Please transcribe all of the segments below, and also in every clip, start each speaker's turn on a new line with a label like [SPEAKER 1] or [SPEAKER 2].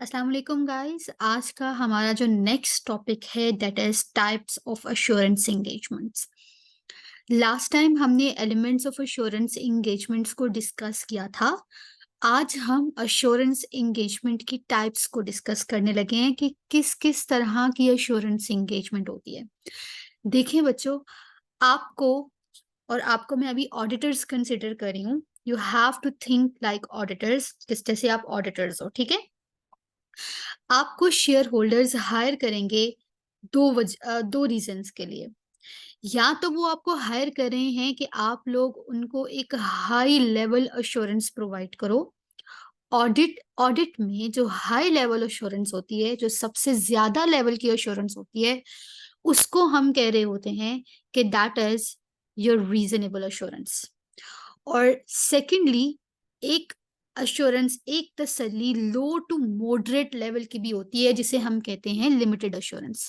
[SPEAKER 1] अस्सलाम वालेकुम गाइस। आज का हमारा जो नेक्स्ट टॉपिक है that is types of assurance engagements. Last time हमने एलिमेंट्स ऑफ अश्योरेंस एंगेजमेंट्स को डिस्कस किया था। आज हम अश्योरेंस एंगेजमेंट की टाइप्स को डिस्कस करने लगे हैं कि किस किस तरह की अश्योरेंस एंगेजमेंट होती है। देखिए बच्चों, आपको और आपको मैं अभी ऑडिटर्स कंसिडर कर रही हूँ। You have to think like auditors, जिस जैसे आप ऑडिटर्स हो, ठीक है। आपको शेयर होल्डर्स हायर करेंगे दो रीजंस के लिए। या तो वो आपको हायर कर रहे हैं कि आप लोग उनको एक हाई लेवल अश्योरेंस प्रोवाइड करो। ऑडिट में जो हाई लेवल अश्योरेंस होती है, जो सबसे ज्यादा लेवल की अश्योरेंस होती है, उसको हम कह रहे होते हैं कि that is your reasonable assurance. और सेकेंडली, एक अश्योरेंस, एक तसल्ली लो टू मॉडरेट लेवल की भी होती है, जिसे हम कहते हैं लिमिटेड अश्योरेंस।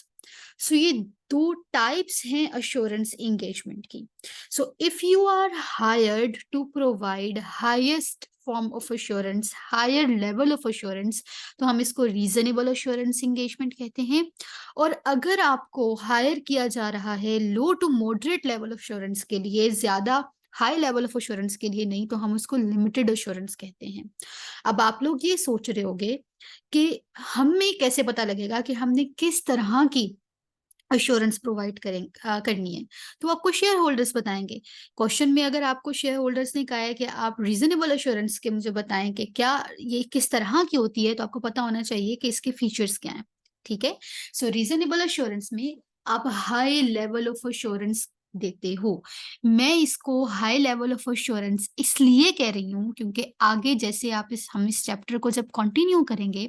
[SPEAKER 1] सो ये दो टाइप्स हैं अश्योरेंस एंगेजमेंट की। So if you are hired to provide highest form of assurance, higher level of assurance, तो हम इसको रीजनेबल अश्योरेंस एंगेजमेंट कहते हैं। और अगर आपको हायर किया जा रहा है low to moderate level of assurance के लिए, ज्यादा हाई लेवल ऑफ अश्योरेंस के लिए नहीं, तो हम उसको लिमिटेड अश्योरेंस कहते हैं। अब आप लोग ये सोच रहे होंगे कि हमें कैसे पता लगेगा कि हमने किस तरह की अश्योरेंस प्रोवाइड करनी है। तो आपको शेयर होल्डर्स बताएंगे। क्वेश्चन में अगर आपको शेयर होल्डर्स ने कहा है कि आप रीजनेबल अश्योरेंस के मुझे बताएं कि क्या ये किस तरह की होती है, तो आपको पता होना चाहिए कि इसके फीचर्स क्या हैं। ठीक है। सो रीजनेबल अश्योरेंस में आप हाई लेवल ऑफ अश्योरेंस देते हो। मैं इसको हाई लेवल ऑफ अश्योरेंस इसलिए कह रही हूँ क्योंकि आगे जैसे हम इस चैप्टर को जब कंटिन्यू करेंगे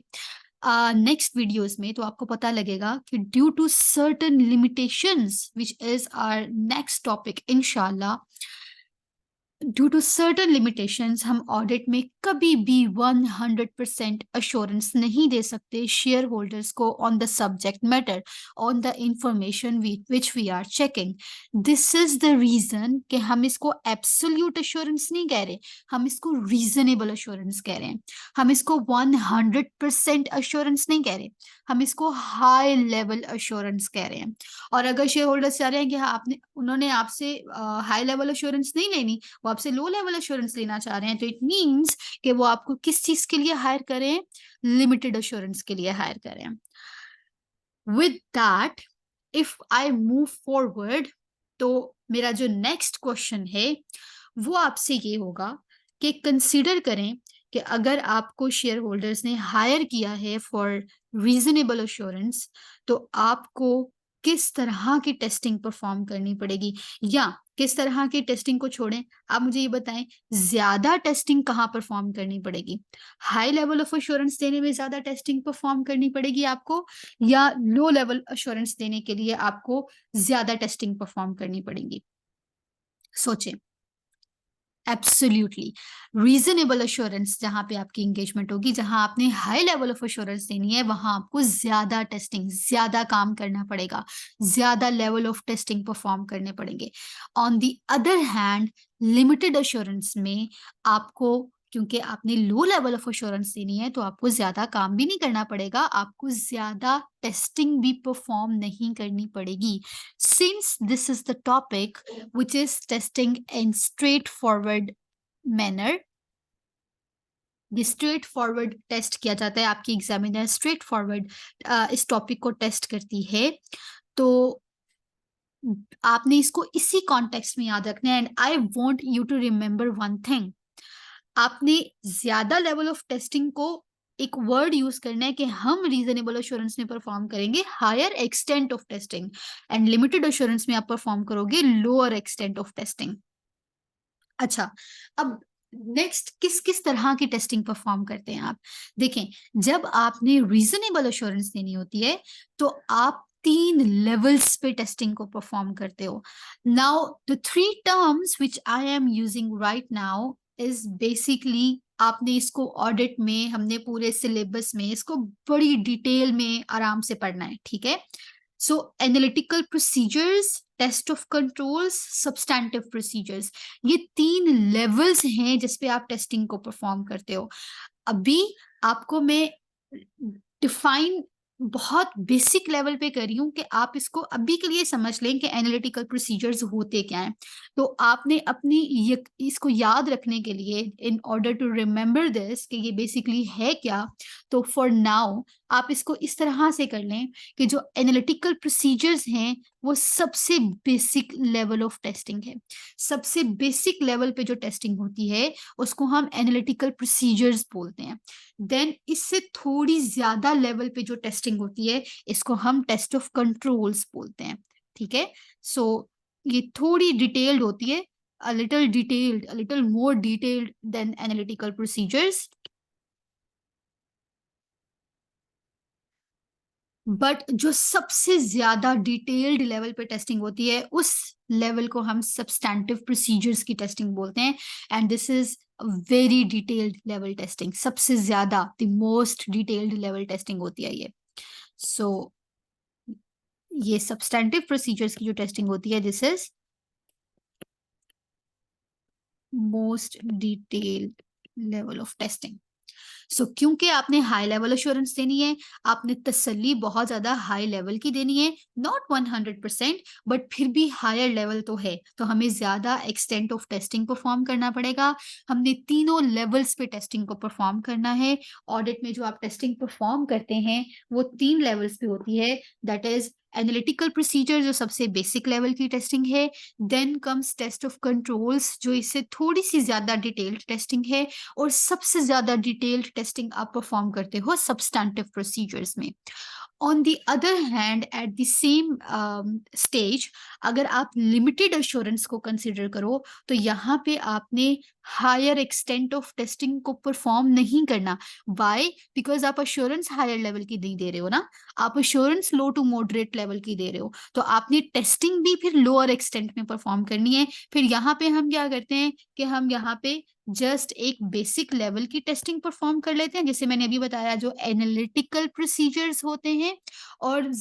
[SPEAKER 1] नेक्स्ट वीडियोस में, तो आपको पता लगेगा कि due to certain limitations which is our next topic इंशाल्लाह, ड्यू टू सर्टेन लिमिटेशंस हम ऑडिट में कभी भी 100% अश्योरेंस नहीं दे सकते शेयर होल्डर्स को on the subject matter, on the information which we are checking. This is the reason कि हम इसको एब्सोल्यूट अश्योरेंस नहीं कह रहे, हम इसको रीजनेबल अश्योरेंस कह रहे हैं। हम इसको 100% अश्योरेंस नहीं कह रहे, हम इसको हाई लेवल अश्योरेंस कह रहे हैं। और अगर शेयर होल्डर्स चाह रहे हैं कि हाँ, आपने उन्होंने आपसे हाई लेवल अश्योरेंस नहीं लेनी, वो आपसे लो लेवल एश्योरेंस लेना चाह रहे हैं, तो इट मींस कि वो आपको किस चीज के लिए हायर करें, लिमिटेड एश्योरेंस के लिए हायर करें। With that, if I move forward, तो मेरा जो नेक्स्ट क्वेश्चन है वो आपसे ये होगा कि कंसीडर करें कि अगर आपको शेयर होल्डर्स ने हायर किया है फॉर रीजनेबल अश्योरेंस, तो आपको किस तरह की टेस्टिंग परफॉर्म करनी पड़ेगी, या किस तरह की टेस्टिंग को छोड़ें, आप मुझे ये बताएं, ज्यादा टेस्टिंग कहाँ परफॉर्म करनी पड़ेगी। हाई लेवल ऑफ अश्योरेंस देने में ज्यादा टेस्टिंग परफॉर्म करनी पड़ेगी आपको, या लो लेवल अश्योरेंस देने के लिए आपको ज्यादा टेस्टिंग परफॉर्म करनी पड़ेगी। सोचें। एब्सोल्युटली रीजनेबल अश्योरेंस जहां पे आपकी एंगेजमेंट होगी, जहां आपने हाई लेवल ऑफ अश्योरेंस देनी है, वहां आपको ज्यादा टेस्टिंग, ज्यादा काम करना पड़ेगा, ज्यादा लेवल ऑफ टेस्टिंग परफॉर्म करने पड़ेंगे। On the other hand, limited assurance में आपको, क्योंकि आपने लो लेवल ऑफ अश्योरेंस देनी है, तो आपको ज्यादा काम भी नहीं करना पड़ेगा, आपको ज्यादा टेस्टिंग भी परफॉर्म नहीं करनी पड़ेगी। Since this is the topic which is testing in straightforward manner, ये स्ट्रेट फॉरवर्ड टेस्ट किया जाता है, आपकी एग्जामिनर स्ट्रेट फॉरवर्ड इस टॉपिक को टेस्ट करती है। तो आपने इसको इसी कॉन्टेक्स्ट में याद रखना है। And I want you to remember one thing, आपने ज्यादा लेवल ऑफ टेस्टिंग को एक वर्ड यूज करना है कि हम रीजनेबल अश्योरेंस में परफॉर्म करेंगे higher extent of testing, and limited assurance में आप परफॉर्म करोगे लोअर एक्सटेंट ऑफ टेस्टिंग। अच्छा, अब नेक्स्ट किस किस तरह की टेस्टिंग परफॉर्म करते हैं आप। देखें, जब आपने रीजनेबल अश्योरेंस देनी होती है, तो आप 3 लेवल्स पे टेस्टिंग को परफॉर्म करते हो। Now the 3 terms which I am using right now is basically, आपने इसको ऑडिट में, हमने पूरे सिलेबस में इसको बड़ी डिटेल में आराम से पढ़ना है, ठीक है। So analytical procedures, test of controls, substantive procedures, ये 3 लेवल्स हैं जिसपे आप टेस्टिंग को परफॉर्म करते हो। अभी आपको मैं डिफाइन बहुत बेसिक लेवल पे कर रही हूँ कि आप इसको अभी के लिए समझ लें कि एनालिटिकल प्रोसीजर्स होते क्या हैं। तो आपने अपनी ये इसको याद रखने के लिए in order to remember this कि ये बेसिकली है क्या, तो फॉर नाउ आप इसको इस तरह से कर लें कि जो एनालिटिकल प्रोसीजर्स हैं वो सबसे बेसिक लेवल ऑफ टेस्टिंग है। सबसे बेसिक लेवल पे जो टेस्टिंग होती है उसको हम एनालिटिकल प्रोसीजर्स बोलते हैं। देन इससे थोड़ी ज्यादा लेवल पे जो टेस्टिंग होती है इसको हम टेस्ट ऑफ कंट्रोल्स बोलते हैं। ठीक है, सो ये थोड़ी डिटेल्ड होती है, a little more detailed than analytical procedures, but जो सबसे ज्यादा डिटेल्ड लेवल पे टेस्टिंग होती है उस लेवल को हम सब्सटैंटिव प्रोसीजर्स की टेस्टिंग बोलते हैं। And this is very detailed level testing, सबसे ज्यादा the most detailed level testing होती है ये। सो ये सब्सटैंटिव प्रोसीजर्स की जो टेस्टिंग होती है this is most detailed level of testing. So क्योंकि आपने हाई लेवल अश्योरेंस देनी है, आपने तसल्ली बहुत ज्यादा हाई लेवल की देनी है, नॉट 100%, बट फिर भी हायर लेवल तो है, तो हमें ज्यादा एक्सटेंट ऑफ टेस्टिंग परफॉर्म करना पड़ेगा। हमने तीनों लेवल्स पे टेस्टिंग को परफॉर्म करना है। ऑडिट में जो आप टेस्टिंग परफॉर्म करते हैं वो 3 लेवल्स पे होती है, दैट इज एनालिटिकल प्रोसीजर जो सबसे बेसिक लेवल की टेस्टिंग है, then comes test of controls जो इससे थोड़ी सी ज्यादा डिटेल्ड टेस्टिंग है, और सबसे ज्यादा डिटेल्ड टेस्टिंग आप परफॉर्म करते हो सब्सटैंटिव प्रोसीजर्स में। On the other hand at the same stage अगर आप लिमिटेड अश्योरेंस को कंसिडर करो तो यहाँ पे आपने हायर एक्सटेंट ऑफ टेस्टिंग को परफॉर्म नहीं करना। वाई? बिकॉज आप अश्योरेंस हायर लेवल की नहीं दे रहे हो ना, आप assurance low to moderate level की दे रहे हो, तो आपने टेस्टिंग भी फिर लोअर एक्सटेंट में परफॉर्म करनी है। फिर यहाँ पे हम क्या करते हैं कि हम यहाँ पे जस्ट एक बेसिक लेवल की टेस्टिंग परफॉर्म कर लेते हैं, जैसे मैंने अभी बताया जो एनालिटिकल प्रोसीजर्स होते हैं, और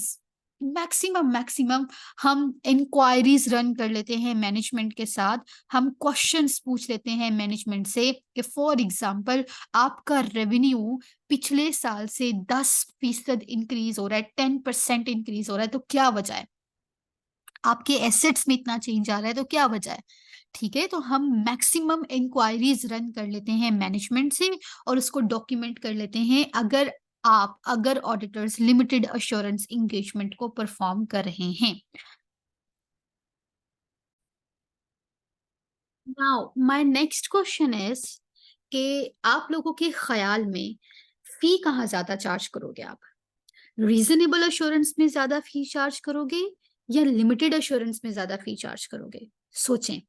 [SPEAKER 1] मैक्सिमम हम इंक्वायरीज रन कर लेते हैं मैनेजमेंट के साथ। हम क्वेश्चंस पूछ लेते हैं मैनेजमेंट से कि फॉर एग्जांपल आपका रेवेन्यू पिछले साल से 10% इंक्रीज हो रहा है, 10% इंक्रीज हो रहा है, तो क्या वजह है? आपके एसेट्स में इतना चेंज आ रहा है तो क्या वजह है? ठीक है, तो हम मैक्सिमम इंक्वायरीज रन कर लेते हैं मैनेजमेंट से और उसको डॉक्यूमेंट कर लेते हैं, अगर ऑडिटर्स लिमिटेड अश्योरेंस एंगेजमेंट को परफॉर्म कर रहे हैं। Now my next question is कि आप लोगों के ख्याल में फी कहाँ ज्यादा चार्ज करोगे आप? रीजनेबल अश्योरेंस में ज्यादा फी चार्ज करोगे या लिमिटेड अश्योरेंस में ज्यादा फी चार्ज करोगे? सोचें।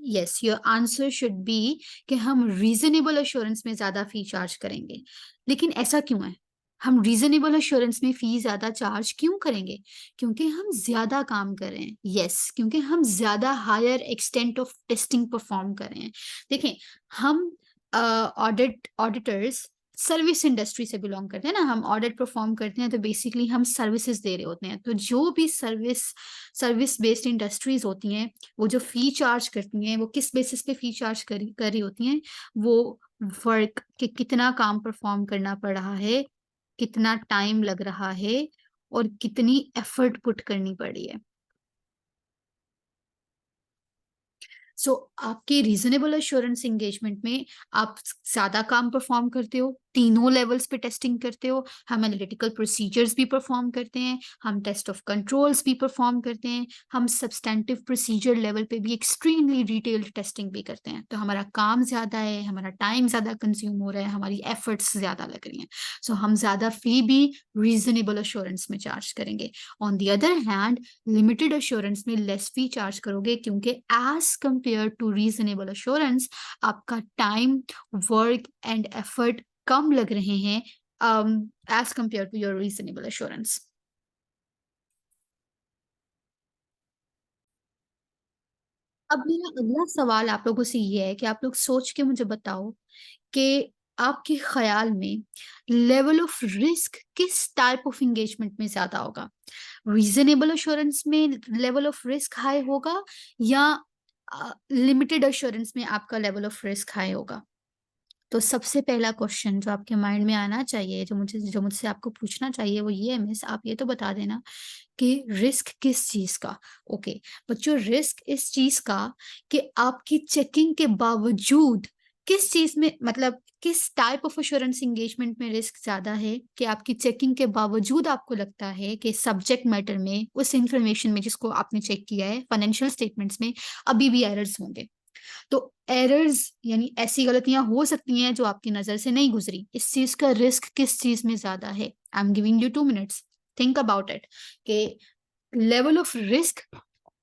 [SPEAKER 1] Yes, your answer should be कि हम रीजनेबल अश्योरेंस में ज्यादा फी चार्ज करेंगे। लेकिन ऐसा क्यों है? हम रीजनेबल अश्योरेंस में फी ज्यादा चार्ज क्यों करेंगे? क्योंकि हम ज्यादा काम कर रहे हैं। यस, क्योंकि हम ज्यादा higher extent of testing perform कर रहे हैं। देखें, हम ऑडिटर्स सर्विस इंडस्ट्री से बिलोंग करते हैं ना, हम ऑडिट परफॉर्म करते हैं तो बेसिकली हम सर्विसेज दे रहे होते हैं। तो जो भी सर्विस बेस्ड इंडस्ट्रीज होती हैं वो जो फी चार्ज करती हैं वो किस बेसिस पे फी चार्ज कर रही होती हैं? वो वर्क के कितना काम परफॉर्म करना पड़ रहा है, कितना टाइम लग रहा है, और कितनी एफर्ट पुट करनी पड़ी है। सो आपके रीजनेबल अश्योरेंस एंगेजमेंट में आप ज्यादा काम परफॉर्म करते हो, तीनों लेवल्स पे टेस्टिंग करते हो, हम एनालिटिकल प्रोसीजर्स भी परफॉर्म करते हैं, हम टेस्ट ऑफ कंट्रोल्स भी परफॉर्म करते हैं, हम सब्सटैंटिव प्रोसीजर लेवल पे भी एक्सट्रीमली डिटेल्ड टेस्टिंग भी करते हैं। तो हमारा काम ज्यादा है, हमारा टाइम ज्यादा कंज्यूम हो रहा है, हमारी एफर्ट्स ज्यादा लग रही हैं, सो हम ज्यादा फी भी रीजनेबल अश्योरेंस में चार्ज करेंगे। On the other hand limited assurance में लेस फी चार्ज करोगे क्योंकि as compare to reasonable assurance आपका टाइम, वर्क एंड एफर्ट कम लग रहे हैं as compare to your reasonable assurance. अब मेरा अगला सवाल आप लोगों से ये है कि आप लोग सोच के मुझे बताओ कि आपके ख्याल में लेवल ऑफ रिस्क किस टाइप ऑफ एंगेजमेंट में ज्यादा होगा? रीजनेबल अश्योरेंस में लेवल ऑफ रिस्क हाई होगा या लिमिटेड अश्योरेंस में आपका लेवल ऑफ रिस्क हाई होगा? तो सबसे पहला क्वेश्चन जो आपके माइंड में आना चाहिए, जो मुझसे आपको पूछना चाहिए, वो ये है, मिस आप ये तो बता देना कि रिस्क किस चीज़ का? ओके, बच्चों रिस्क इस चीज़ का कि आपकी चेकिंग के बावजूद किस चीज़ में, मतलब किस टाइप ऑफ एश्योरेंस एंगेजमेंट में रिस्क ज़्यादा है कि आपकी चेकिंग के बावजूद आपको लगता है कि सब्जेक्ट मैटर में, उस इन्फॉर्मेशन में जिसको आपने चेक किया है, फाइनेंशियल स्टेटमेंट्स में अभी भी एरर्स होंगे। तो एरर्स यानी ऐसी गलतियां हो सकती हैं जो आपकी नजर से नहीं गुजरी। इस चीज का रिस्क किस चीज में ज्यादा है? I am giving you 2 minutes, think about it कि लेवल ऑफ रिस्क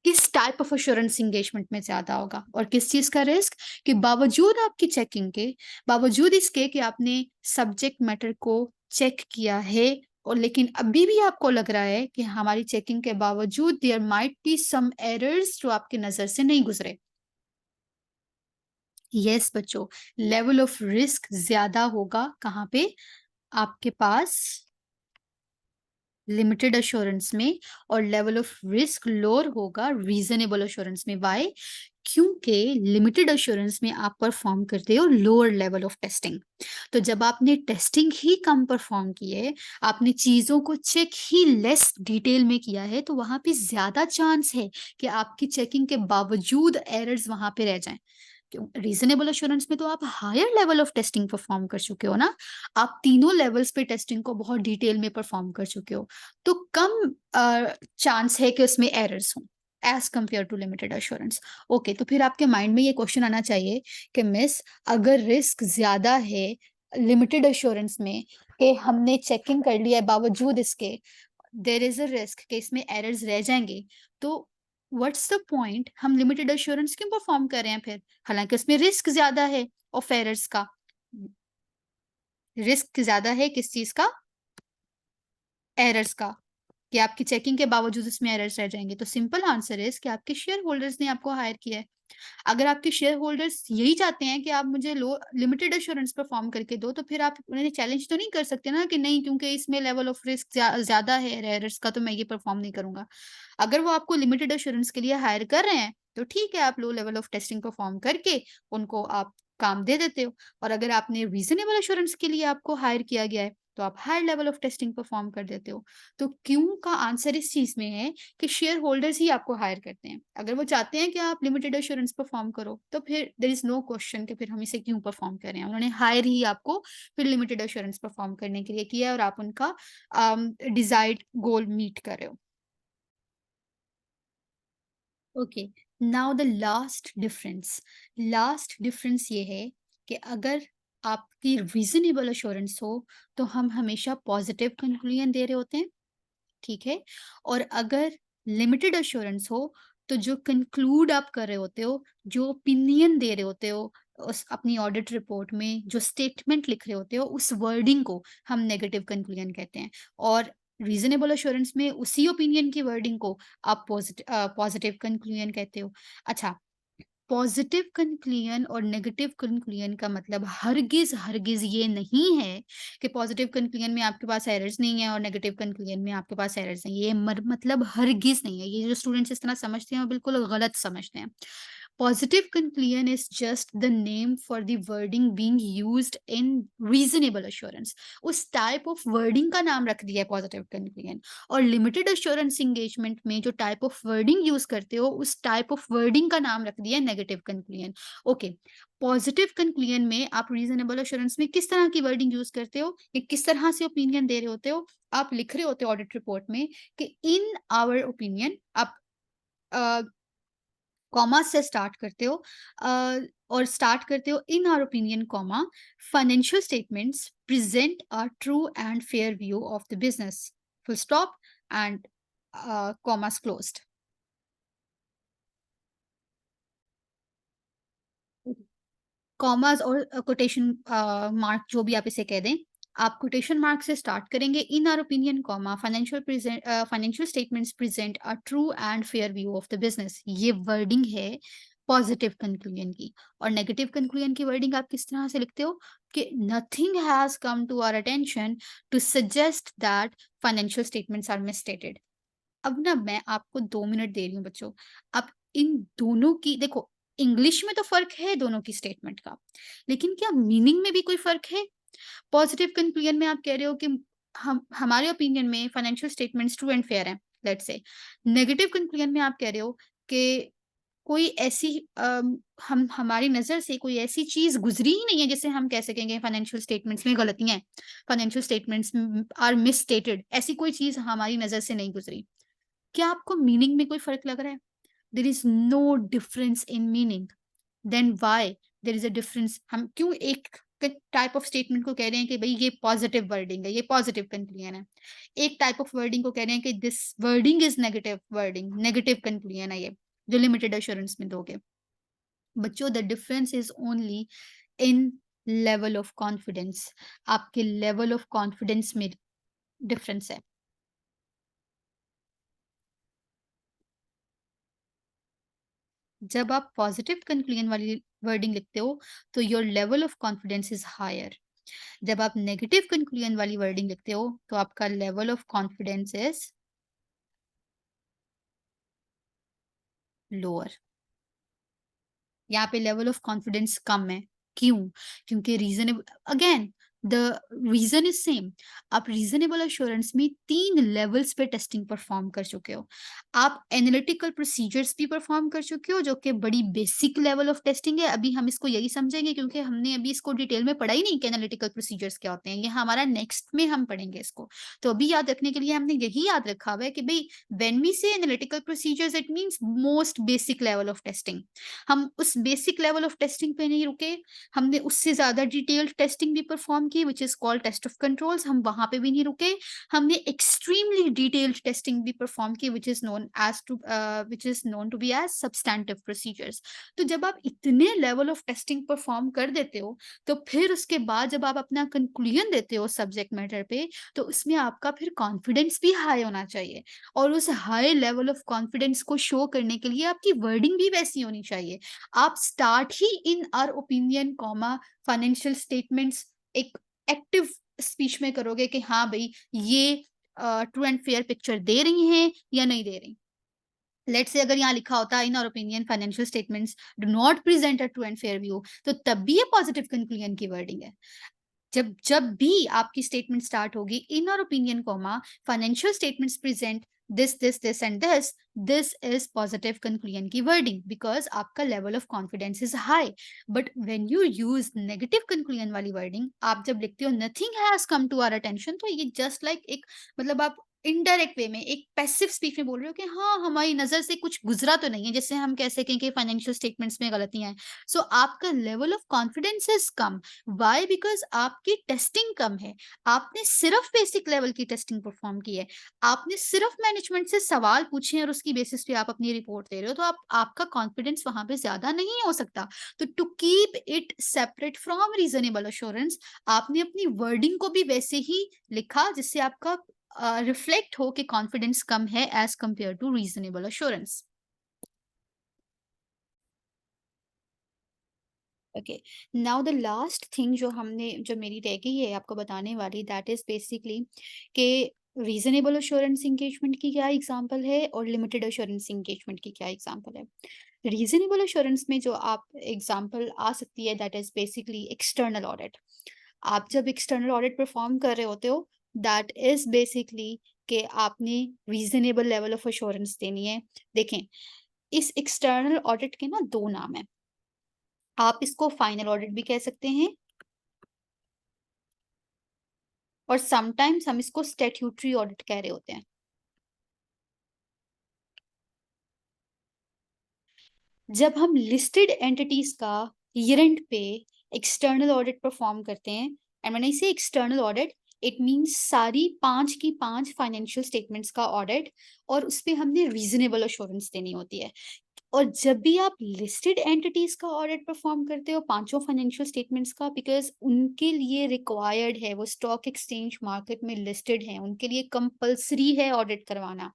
[SPEAKER 1] किस टाइप ऑफ एश्योरेंस एंगेजमेंट में ज्यादा होगा, और किस चीज का रिस्क कि बावजूद आपकी चेकिंग के, बावजूद इसके कि आपने सब्जेक्ट मैटर को चेक किया है, और लेकिन अभी भी आपको लग रहा है कि हमारी चेकिंग के बावजूद there might be some errors जो आपकी नजर से नहीं गुजरे। यस बच्चों, लेवल ऑफ रिस्क ज्यादा होगा कहाँ पे? आपके पास लिमिटेड अश्योरेंस में, और लेवल ऑफ रिस्क लोअर होगा रीजनेबल अश्योरेंस में। व्हाई? क्योंकि लिमिटेड अश्योरेंस में आप परफॉर्म करते हो लोअर लेवल ऑफ टेस्टिंग। तो जब आपने टेस्टिंग ही कम परफॉर्म की है, आपने चीजों को चेक ही लेस डिटेल में किया है, तो वहां पे ज्यादा चांस है कि आपकी चेकिंग के बावजूद एरर्स वहां पे रह जाएं। क्यों? रीजनेबल एश्योरेंस में तो आप higher level of testing perform कर चुके हो ना, आप तीनों लेवल्स पे टेस्टिंग को बहुत डिटेल में परफॉर्म कर चुके हो, तो कम चांस है कि उसमें एरर्स हों as compare to limited assurance. Okay, तो फिर आपके माइंड में ये क्वेश्चन आना चाहिए कि मिस, अगर रिस्क ज्यादा है लिमिटेड एश्योरेंस में कि हमने चेकिंग कर लिया है बावजूद इसके देयर इज अ रिस्क कि इसमें एरर्स रह जाएंगे, तो व्हाट्स द पॉइंट, हम लिमिटेड एश्योरेंस क्यों परफॉर्म कर रहे हैं फिर? हालांकि उसमें रिस्क ज्यादा है ऑफ एरर्स का। रिस्क ज्यादा है किस चीज का? एरर्स का, कि आपकी चेकिंग के बावजूद इसमें एरर्स रह जाएंगे। तो सिंपल आंसर इज कि आपके शेयर होल्डर्स ने आपको हायर किया है। अगर आपके शेयर होल्डर्स यही चाहते हैं कि आप मुझे लो लिमिटेड एश्योरेंस परफॉर्म करके दो, तो फिर आप उन्हें चैलेंज तो नहीं कर सकते ना कि नहीं, क्योंकि इसमें लेवल ऑफ रिस्क ज्यादा है एरर्स का, तो मैं ये परफॉर्म नहीं करूंगा। अगर वो आपको लिमिटेड एश्योरेंस के लिए हायर कर रहे हैं, तो ठीक है, आप low level of testing perform करके उनको आप काम दे देते हो। और अगर आपने रीजनेबल एश्योरेंस के लिए आपको हायर किया गया है, तो आप higher level of testing perform कर देते हो। तो क्यों का आंसर इस चीज में है कि शेयर होल्डर्स ही आपको हायर करते हैं। अगर वो चाहते हैं कि आप लिमिटेड एश्योरेंस परफॉर्म करो, तो फिर देयर इज नो क्वेश्चन कि फिर हम इसे क्यों परफॉर्म कर रहे हैं। उन्होंने हायर ही आपको फिर लिमिटेड एश्योरेंस परफॉर्म करने के लिए किया है, और आप उनका डिजायर्ड गोल मीट कर रहे हो। Okay, now the last difference ये है कि अगर आपकी रीजनेबल एश्योरेंस हो, तो हम हमेशा पॉजिटिव कंक्लूजन दे रहे होते हैं, ठीक है? और अगर लिमिटेड एश्योरेंस हो, तो जो कंक्लूड आप कर रहे होते हो, जो ओपिनियन दे रहे होते हो, उस अपनी ऑडिट रिपोर्ट में जो स्टेटमेंट लिख रहे होते हो, उस वर्डिंग को हम नेगेटिव कंक्लूजन कहते हैं। और रीजनेबल एश्योरेंस में उसी ओपिनियन की वर्डिंग को आप पॉजिटिव कंक्लूजन कहते हो। अच्छा, पॉजिटिव कंक्लूजन और नेगेटिव कंक्लूजन का मतलब हरगिज ये नहीं है कि पॉजिटिव कंक्लूजन में आपके पास एरर्स नहीं है और नेगेटिव कंक्लूजन में आपके पास एरर्स नहीं है। ये मतलब हरगिज नहीं है। ये जो स्टूडेंट्स इस तरह समझते हैं वो बिल्कुल गलत समझते हैं। Positive conclusion is just the name for the wording being used in reasonable assurance. उस टाइप ऑफ वर्डिंग का नाम रख दिया है पॉजिटिव कंक्लूजन। और लिमिटेड अश्योरेंस एंगेजमेंट में जो टाइप ऑफ वर्डिंग यूज करते हो, उस टाइप ऑफ वर्डिंग का नाम रख दिया है negative conclusion. Okay, positive conclusion में आप रीजनेबल अश्योरेंस में किस तरह की वर्डिंग यूज करते हो, या किस तरह से ओपिनियन दे रहे होते हो? आप लिख रहे होते हो ऑडिट रिपोर्ट में कि इन आवर ओपिनियन, आप कॉमा से स्टार्ट करते हो, और स्टार्ट करते हो in our opinion comma financial statements present a true and fair view of the business, full stop, and commas closed. Commas और कोटेशन मार्क जो भी आप इसे कह दें, आप कोटेशन मार्क से स्टार्ट करेंगे। In our opinion comma financial statements present a true and fair view of the business, ये वर्डिंग है पॉजिटिव कंक्लूजन की। और नेगेटिव कंक्लूजन की वर्डिंग आप किस तरह से लिखते हो कि nothing has come to our attention to suggest that financial statements are misstated. अब ना मैं आपको 2 मिनट दे रही हूँ बच्चों, आप इन दोनों की देखो, इंग्लिश में तो फ़र्क है दोनों की स्टेटमेंट का, लेकिन क्या मीनिंग में भी कोई फ़र्क है? पॉजिटिव कंक्लूजन में आप कह रहे हो कि हम हमारे ओपिनियन में financial statements true and fair हैं, लेट्स से। नेगेटिव कंक्लूजन में आप कह रहे हो कि कोई ऐसी हम हमारी नज़र से कोई ऐसी चीज़ गुज़री ही नहीं है जिससे हम कह सकेंगे फाइनेंशियल स्टेटमेंट्स में गलतियाँ हैं। फाइनेंशियल स्टेटमेंट्स आर मिसस्टेटेड, ऐसी कोई चीज़ हमारी नज़र से नहीं गुज़री। क्या आपको मीनिंग में कोई फ़र्क लग रहा है? There is no difference in meaning, then why there is a difference? हम क्यों एक टाइप ऑफ स्टेटमेंट को कह रहे हैं कि भई ये पॉजिटिव वर्डिंग है, ये पॉजिटिव कंक्लूजन है। एक टाइप ऑफ वर्डिंग को कह रहे हैं कि this wording is negative wording, negative conclusion है ये, जो लिमिटेड एश्योरेंस में दोगे। बच्चों the difference is only in level of confidence. आपके लेवल ऑफ कॉन्फिडेंस में डिफरेंस है। जब आप पॉजिटिव कंक्लूजन वाली वर्डिंग लिखते हो, तो your level of confidence is higher. जब आप नेगेटिव कंक्लूजन वाली वर्डिंग लिखते हो, तो आपका level of confidence is lower. यहाँ पे लेवल ऑफ कॉन्फिडेंस कम है। क्यों? क्योंकि रीज़नेब again the reason is same. आप रीज़नेबल एश्योरेंस में 3 लेवल्स पे टेस्टिंग परफ़ॉर्म कर चुके हो। आप एनालिटिकल प्रोसीजर्स भी परफ़ॉर्म कर चुके हो, जो कि बड़ी बेसिक लेवल ऑफ टेस्टिंग है। अभी हम इसको यही समझेंगे क्योंकि हमने अभी इसको डिटेल में पढ़ा ही नहीं कि एनालिटिकल प्रोसीजर्स क्या होते हैं। ये हमारा नेक्स्ट में हम पढ़ेंगे इसको। तो अभी याद रखने के लिए हमने यही याद रखा हुआ है कि भई व्हेन वी से analytical procedures it means most basic level of testing. हम उस बेसिक लेवल ऑफ टेस्टिंग पे नहीं रुके, हमने उससे ज़्यादा डिटेल्ड टेस्टिंग भी परफॉर्म की which is called test of controls, हम वहाँ पे भी नहीं रुके। हमने एक्सट्रीमली डिटेल्ड टेस्टिंग भी परफॉर्म की which is known to be as substantive procedures. तो जब आप इतने लेवल ऑफ टेस्टिंग परफॉर्म कर देते हो, तो फिर उसके बाद जब आप अपना कंक्लूजन देते हो सब्जेक्ट मैटर पे, तो उसमें आपका फिर कॉन्फिडेंस भी हाई होना चाहिए। और उस हाई लेवल ऑफ कॉन्फिडेंस को शो करने के लिए आपकी वर्डिंग भी वैसी होनी चाहिए। आप स्टार्ट ही in our opinion comma financial statements एक एक्टिव स्पीच में करोगे कि हाँ भई ये ट्रू एंड फेयर पिक्चर दे रही हैं या नहीं दे रही। लेट्स से अगर यहाँ लिखा होता in our opinion financial statements do not present a true and fair view, तो तब भी ये पॉजिटिव कंक्लूजन की वर्डिंग है। जब जब भी आपकी स्टेटमेंट स्टार्ट होगी in our opinion comma financial statements present this and this is positive conclusion की वर्डिंग बिकॉज आपका level of confidence is high. But when you use negative conclusion वाली वर्डिंग, आप जब लिखते हो nothing has come to our attention, तो ये just like एक मतलब आप इनडायरेक्ट वे में एक पैसिव स्पीच में बोल रहे हो कि हाँ हमारी नजर से कुछ गुजरा तो नहीं है जिससे हम कह सकें कि फाइनेंशियल स्टेटमेंट्स में गलतियां हैं। सो आपका level of confidence is come. Why? Because आपकी टेस्टिंग कम है। आपने सिर्फ़ बेसिक लेवल की टेस्टिंग परफ़ॉर्म की है। आपने सिर्फ़ मैनेजमेंट से सवाल पूछे हैं और उसकी बेसिस पे आप अपनी रिपोर्ट दे रहे हो, तो आप आपका कॉन्फिडेंस वहाँ पे ज़्यादा नहीं हो सकता। तो to keep it separate from reasonable assurance, आपने अपनी वर्डिंग को भी वैसे ही लिखा जिससे आपका रिफ्लेक्ट हो कि कॉन्फिडेंस कम है as compare to reasonable assurance. Okay, now the last thing जो मेरी रह गई है आपको बताने वाली, दैट इज बेसिकली कि रीजनेबल अश्योरेंस इंगेजमेंट की क्या एग्जांपल है और लिमिटेड अश्योरेंस इंगेजमेंट की क्या एग्जांपल है। रीजनेबल अश्योरेंस में जो आप एग्जांपल आ सकती है that is basically external audit. आप जब एक्सटर्नल ऑडिट परफॉर्म कर रहे होते हो, दैट इज बेसिकली कि आपने रीजनेबल लेवल ऑफ अश्योरेंस देनी है। देखें, इस एक्सटर्नल ऑडिट के ना दो नाम है। आप इसको फाइनल ऑडिट भी कह सकते हैं और समटाइम्स हम इसको स्टैट्यूटरी ऑडिट कह रहे होते हैं। जब हम लिस्टेड एंटिटीज का ईयर एंड पे एक्सटर्नल ऑडिट परफॉर्म करते हैं, एंड व्हेन आई से एक्सटर्नल ऑडिट, इट मींस सारी 5 की 5 फाइनेंशियल स्टेटमेंट्स का ऑडिट, और उसपे हमने रीजनेबल एश्योरेंस देनी होती है। और जब भी आप लिस्टेड एंटिटीज का ऑडिट परफॉर्म करते हो पांचों फाइनेंशियल स्टेटमेंट्स का, बिकॉज उनके लिए रिक्वायर्ड है, वो स्टॉक एक्सचेंज मार्केट में लिस्टेड है, उनके लिए कंपलसरी है ऑडिट करवाना,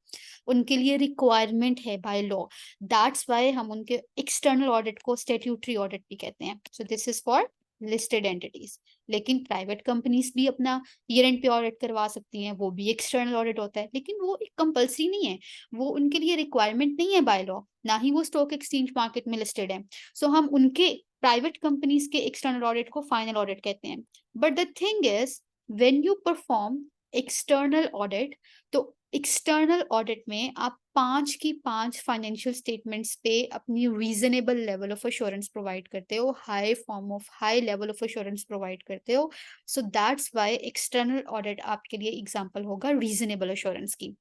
[SPEAKER 1] उनके लिए रिक्वायरमेंट है बाय लॉ। दैट्स वाई हम उनके एक्सटर्नल ऑडिट को स्टैट्यूटरी ऑडिट भी कहते हैं। So this is for listed entities. लेकिन प्राइवेट कंपनीज भी अपना ईयर एंड पे ऑडिट करवा सकती हैं, वो भी एक्सटर्नल ऑडिट होता है, लेकिन वो एक कंपल्सरी नहीं है, वो उनके लिए रिक्वायरमेंट नहीं है बाय लॉ, ना ही वो स्टॉक एक्सचेंज मार्केट में लिस्टेड है। सो हम उनके प्राइवेट कंपनीज के एक्सटर्नल ऑडिट को फाइनल ऑडिट कहते हैं। But the thing is, when you perform external audit, तो एक्सटर्नल ऑडिट में आप 5 की 5 फाइनेंशियल स्टेटमेंट्स पे अपनी reasonable level of assurance provide करते हो, high level of assurance provide करते हो। So that's why external audit आपके लिए एग्जांपल होगा रीजनेबल एश्योरेंस की।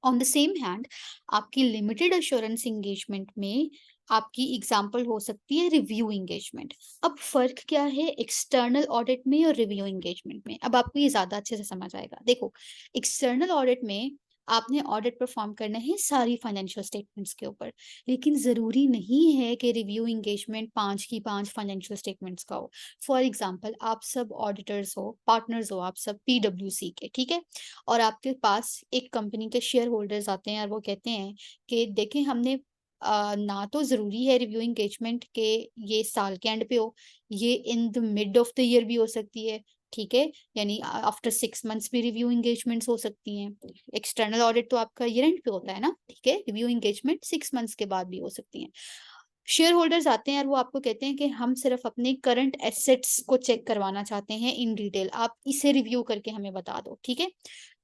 [SPEAKER 1] ऑन द सेम हैंड, आपकी लिमिटेड एश्योरेंस एंगेजमेंट में आपकी एग्जांपल हो सकती है रिव्यू एंगेजमेंट। अब फर्क क्या है एक्सटर्नल ऑडिट में और रिव्यू एंगेजमेंट में, अब आपको ये ज्यादा अच्छे से समझ आएगा। देखो, एक्सटर्नल ऑडिट में आपने ऑडिट परफॉर्म करना है सारी फाइनेंशियल स्टेटमेंट्स के ऊपर, लेकिन जरूरी नहीं है कि रिव्यू एंगेजमेंट 5 की 5 फाइनेंशियल स्टेटमेंट्स का हो। फॉर एग्जाम्पल, आप सब ऑडिटर्स हो, पार्टनर्स हो, आप सब PwC के, ठीक है, और आपके पास एक कंपनी के शेयर होल्डर्स आते हैं और वो कहते हैं कि देखें, हमने ना तो ज़रूरी है रिव्यू एंगेजमेंट के ये साल के एंड पे हो, ये in the mid of the year भी हो सकती है, ठीक है, यानी आफ्टर 6 मंथ्स भी रिव्यू एंगेजमेंट्स हो सकती हैं। एक्सटर्नल ऑडिट तो आपका ईयर एंड पे होता है ना, ठीक है, रिव्यू एंगेजमेंट 6 मंथ्स के बाद भी हो सकती हैं। शेयर होल्डर्स आते हैं और वो आपको कहते हैं कि हम सिर्फ अपने करंट एसेट्स को चेक करवाना चाहते हैं इन डिटेल, आप इसे रिव्यू करके हमें बता दो, ठीक है।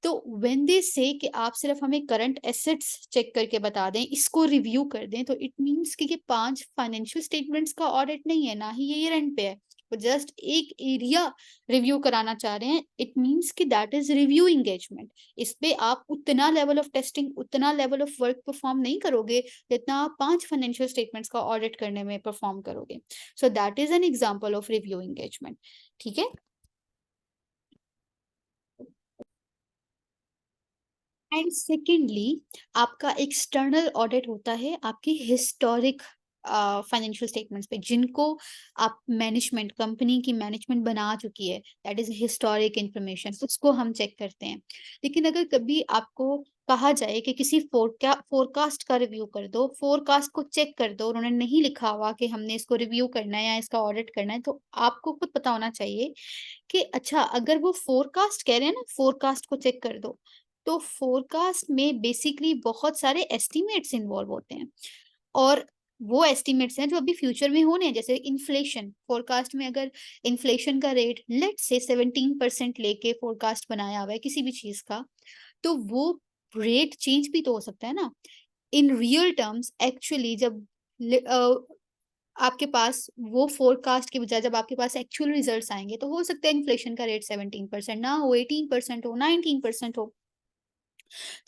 [SPEAKER 1] तो व्हेन दे से कि आप सिर्फ हमें करंट एसेट्स चेक करके बता दें, इसको रिव्यू कर दें, तो इट मीन्स कि ये 5 फाइनेंशियल स्टेटमेंट्स का ऑडिट नहीं है, ना ही ये ईयर एंड पे है, वो जस्ट एक एरिया रिव्यू कराना चाह रहे हैं। इट मीन्स कि दैट इज रिव्यू एंगेजमेंट। इस पे आप उतना लेवल ऑफ टेस्टिंग, उतना लेवल ऑफ वर्क परफॉर्म नहीं करोगे जितना आप 5 फाइनेंशियल स्टेटमेंट्स का ऑडिट करने में परफॉर्म करोगे। So that is an example of review engagement, ठीक है। एंड सेकेंडली, आपका एक्सटर्नल ऑडिट होता है आपकी हिस्टोरिक फाइनेंशियल स्टेटमेंट्स पे, जिनको आप मैनेजमेंट, कंपनी की मैनेजमेंट बना चुकी है, दैट इज हिस्टोरिक इंफॉर्मेशन, उसको हम चेक करते हैं। लेकिन अगर कभी आपको कहा जाए कि किसी फोरकास्ट का रिव्यू कर दो, फोरकास्ट को चेक कर दो, उन्होंने नहीं लिखा हुआ कि हमने इसको रिव्यू करना है या इसका ऑडिट करना है, तो आपको खुद पता होना चाहिए कि अच्छा, अगर वो फोरकास्ट कह रहे हैं ना, फोरकास्ट को चेक कर दो, तो फोरकास्ट में बेसिकली बहुत सारे एस्टिमेट्स इन्वॉल्व होते हैं, और वो एस्टिमेट्स हैं जो अभी फ्यूचर में होने हैं। जैसे इन्फ्लेशन, फोरकास्ट में अगर इन्फ्लेशन का रेट लेट्स से 17% लेके फोरकास्ट बनाया हुआ है किसी भी चीज का, तो वो रेट चेंज भी तो हो सकता है ना इन रियल टर्म्स। एक्चुअली जब आपके पास वो फोरकास्ट के बजाय जब आपके पास एक्चुअल रिजल्ट्स आएंगे, तो हो सकता है इन्फ्लेशन का रेट 17% ना हो, 18% हो, 19% हो।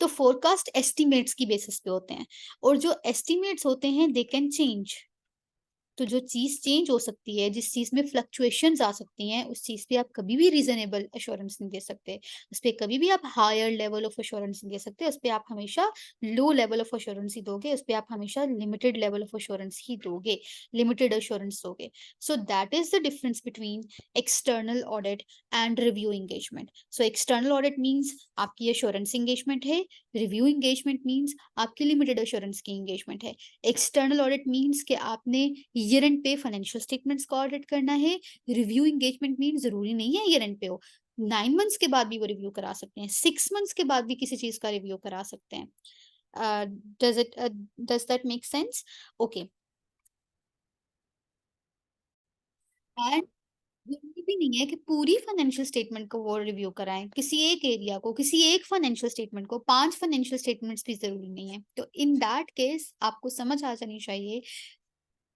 [SPEAKER 1] तो फोरकास्ट एस्टिमेट्स की बेसिस पे होते हैं, और जो एस्टिमेट्स होते हैं दे कैन चेंज। तो जो चीज़ चेंज हो सकती है, जिस चीज़ में फ्लक्चुएशंस आ सकती हैं, उस चीज़ पे आप कभी भी रीज़नेबल एश्योरेंस नहीं दे सकते। उस पे कभी भी आप हायर लेवल ऑफ एश्योरेंस नहीं दे सकते। उस पे आप हमेशा लो लेवल ऑफ एश्योरेंस ही दोगे। उस पे आप हमेशा लिमिटेड लेवल ऑफ एश्योरेंस ही दोगे, लिमिटेड एश्योरेंस दोगे। So that is the difference between external audit and review engagement. So external audit means आपकी एश्योरेंस एंगेजमेंट है, रिव्यू एंगेजमेंट मीन्स आपकी लिमिटेड एश्योरेंस की एंगेजमेंट है। एक्सटर्नल ऑडिट मीन्स कि आपने year and पे फाइनेंशियल स्टेटमेंट्स का ऑडिट करना है। रिव्यू एंगेजमेंट मीन जरूरी नहीं है ईयर एंड पे हो, 9 मंथ्स के बाद भी वो रिव्यू करा सकते हैं, 6 मंथ्स के बाद भी किसी चीज का रिव्यू करा सकते हैं। Does that make sense? Okay. And जरूरी भी नहीं है कि पूरी फाइनेंशियल स्टेटमेंट को वो रिव्यू कराएं, किसी एक एरिया को, किसी एक फाइनेंशियल स्टेटमेंट को, 5 फाइनेंशियल स्टेटमेंट्स भी जरूरी नहीं है। तो इन दैट केस आपको समझ आ जानी चाहिए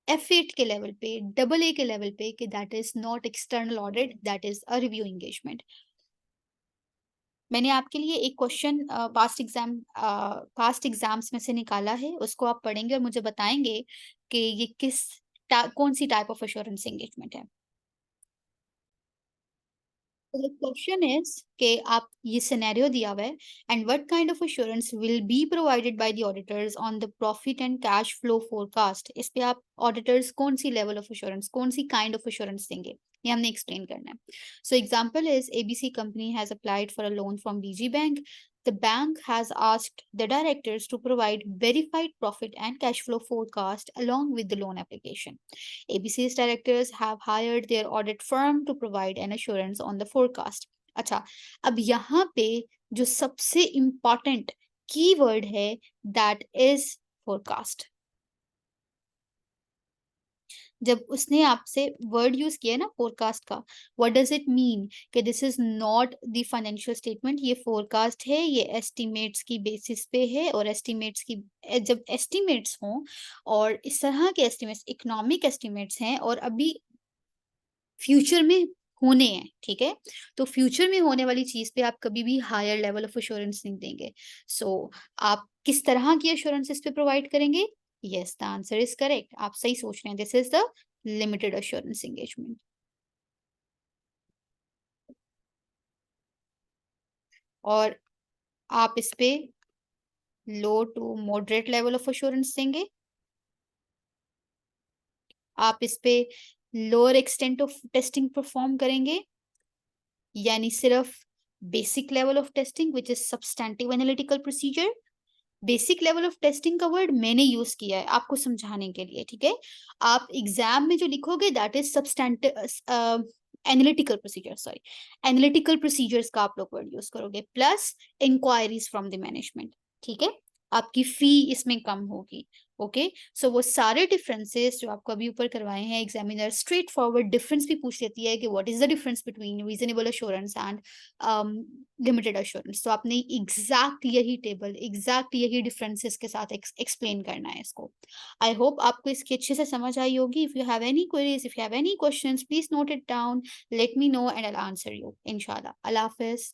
[SPEAKER 1] F8 के लेवल पे, AA के लेवल पे, कि that is not external audit, that is a review engagement. मैंने आपके लिए एक क्वेश्चन पास्ट एग्जाम्स में से निकाला है, उसको आप पढ़ेंगे और मुझे बताएंगे कि ये कौन सी टाइप ऑफ एश्योरेंस एंगेजमेंट है। The question is कि आप ये सिनेरियो दिया हुआ है, and what kind of assurance will be provided by the auditors on the profit and cash flow forecast. इस पे आप ऑडिटर्स कौन सी लेवल ऑफ एश्योरेंस, कौन सी काइंड ऑफ एश्योरेंस देंगे, ये हमने एक्सप्लेन करना है। So example is ABC company has applied for a loan from BG bank. The bank has asked the directors to provide verified profit and cash flow forecast along with the loan application. ABC's directors have hired their audit firm to provide an assurance on the forecast. अच्छा, अब यहाँ पे जो सबसे important keyword है, that is forecast. जब उसने आपसे वर्ड यूज किया ना फोरकास्ट का, व्हाट डज इट मीन कि this is not the financial statement, ये फोरकास्ट है, ये एस्टिमेट्स की बेसिस पे है, और एस्टिमेट्स की जब एस्टिमेट्स हों और इस तरह के एस्टिमेट्स इकोनॉमिक एस्टिमेट्स हैं और अभी फ्यूचर में होने हैं, ठीक है? तो फ्यूचर में होने वाली चीज़ पे आप कभी भी हायर लेवल ऑफ एश्योरेंस नहीं देंगे। सो आप किस तरह की एश्योरेंस इस पे प्रोवाइड करेंगे? Yes, the answer is correct. आप सही सोच रहे हैं। This is the limited assurance engagement. और आप इस पे low to moderate level of assurance देंगे। आप इस पे lower extent of testing perform करेंगे, यानी सिर्फ basic level of testing which is substantive analytical procedure. Basic level of testing का वर्ड मैंने यूज किया है आपको समझाने के लिए, ठीक है? आप एग्जाम में जो लिखोगे that is substantive analytical procedure, sorry, analytical procedures का आप लोग वर्ड यूज करोगे, plus inquiries from the management, ठीक है? आपकी फी इसमें कम होगी। ओके, सो वो सारे डिफरेंसेस जो आपको अभी ऊपर करवाए हैं, एग्जामिनर स्ट्रेट फॉरवर्ड डिफरेंस भी पूछ लेती है कि what is the difference between reasonable assurance and limited assurance. तो आपने एग्जैक्ट यही टेबल, एग्जैक्ट यही डिफरेंसेस के साथ एक्सप्लेन करना है इसको। आई होप आपको इसकी अच्छे से समझ आई होगी। If you have any queries, if you have any questions, please note it down, let me know and I will answer you इंशाल्लाह। अल्लाह हाफिज।